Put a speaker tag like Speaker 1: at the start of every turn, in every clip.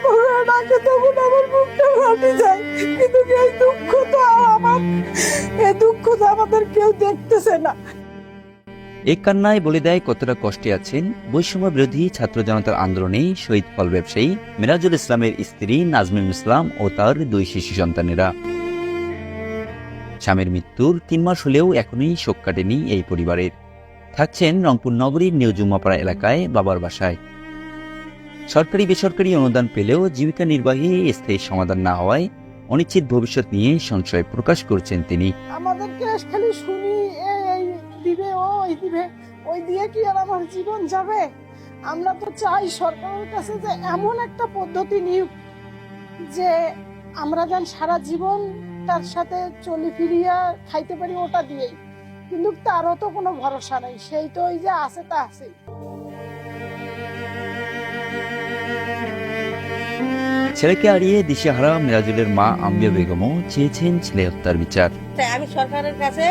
Speaker 1: বলে ডাকে তখন আমার বুকটা ফাটে যায়। কিন্তু এই দুঃখ তো এই দুঃখ তো আমাদের কেউ দেখতেছে না।
Speaker 2: এই কান্নায় বলে দেয় কতটা কষ্টে আছেন বৈষম্য বিরোধী ছাত্র জনতার আন্দোলনে শহীদ ফল ব্যবসায়ী মিরাজুল ইসলামের স্ত্রী নাজমুল ইসলাম ও তার 2 শিশু সন্তানেরা। স্বামীর মৃত্যুর 3 মাস হলেও এখনই শোক কাটেনি এই পরিবারের। থাকছেন রংপুর নগরীর নিউ জুম্মাপাড়া এলাকায় বাবার বাসায়। সরকারি বেসরকারি অনুদান পেলেও জীবিকা নির্বাহী স্থায়ী সমাধান না হওয়ায় অনিশ্চিত ভবিষ্যৎ নিয়ে সংশয় প্রকাশ করছেন তিনি।
Speaker 1: আমাদেরকে খালি শুনি এই দিবে ওই দিবে, ওই দিয়ে কি আর আমার জীবন যাবে? আমরা তো চাই সরকারের কাছে যে এমন একটা পদ্ধতি নিক যে আমরা যেন সারা জীবন তার সাথে চলি ফিরিয়া খাইতে পারি ওটা দিয়েই। কিন্তু তারও তো কোনো ভরসা নেই, সেই তো ওই যে আছে তা আছে।
Speaker 2: ছেলেকে হারিয়ে দিশেহারা মিরাজুলের মা আম্বিয়া বেগমও চেয়েছেন ছেলে হত্যার বিচার।
Speaker 3: আমি সরকারের কাছে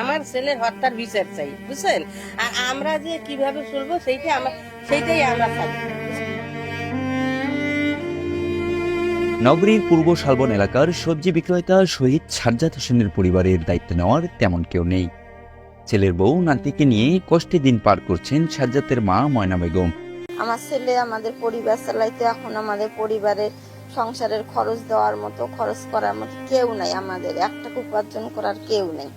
Speaker 3: আমার ছেলের হত্যার বিচার চাই, বুঝছেন? আর আমরা যে কিভাবে চলবো সেইটাই আমরা চাই।
Speaker 2: নগরীর পূর্ব শালবন এলাকার সবজি বিক্রেতা শহীদ সাজ্জাদ হোসেনের পরিবারের দায়িত্ব নেওয়ার তেমন কেউ নেই। ছেলের বউ নাতিকে নিয়ে কষ্টে দিন পার করছেন সাজ্জাদের মা ময়না বেগম।
Speaker 4: আমার ছেলে আমাদের পরিবার চালাইতে, এখন আমাদের পরিবারের সংসারের খরচ দেওয়ার মতো, খরচ করার মতো কেউ নাই, আমাদের একটা উপার্জন করার কেউ নেই।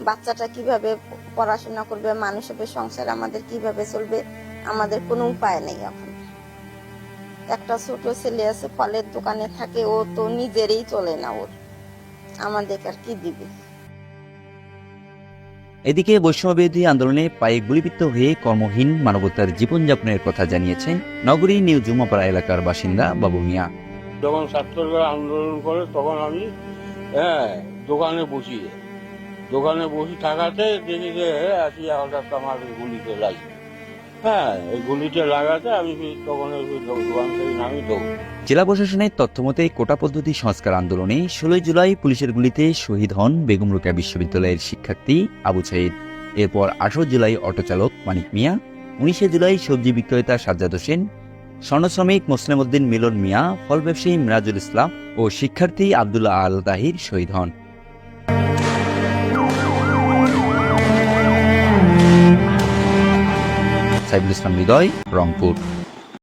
Speaker 4: বাচ্চাটা কিভাবে পড়াশোনা করবে, মানুষ হবে, সংসার আমাদের কিভাবে চলবে, আমাদের কোনো উপায় নেই। এখন একটা ছোট ছেলে আছে, ফলের দোকানে থাকে, ও তো নিজেরই চলে না, ওর আমাদের আর কি দিবে।
Speaker 2: এদিকে বৈষম্যবিরোধী আন্দোলনে পায়ে গুলিবিদ্ধ হয়ে কর্মহীন মানবতার জীবনযাপনের কথা জানিয়েছেন নগরীর নিউ জুম্মাপাড়া এলাকার বাসিন্দা বাবু মিয়া।
Speaker 5: যখন ছাত্ররা আন্দোলন করে তখন আমি দোকানে বসি থাকাতে দেখি যে আসি হঠাৎ আমার গুলিতে লাগি। এই গুলিতে লাগাতে আমি তখন দোকান থেকে নামি দৌড়।
Speaker 2: জেলা প্রশাসনের তথ্য মতে কোটা পদ্ধতি সংস্কার আন্দোলনে 16 জুলাই পুলিশের গুলিতে শহীদ হন বেগম রোকেয়া বিশ্ববিদ্যালয়ের শিক্ষার্থী আবু সাইদ। এরপর 18 জুলাই অটোচালক মানিক মিয়া, 19 জুলাই সবজি বিক্রেতা সাজ্জাদ হোসেন, স্বর্ণশ্রমিক মোসলেম উদ্দিন মিলন মিয়া, ফল ব্যবসায়ী মিরাজুল ইসলাম ও শিক্ষার্থী আব্দুল্লাহ আল তাহির শহীদ হন। সাইফুল ইসলাম হৃদয়, রংপুর।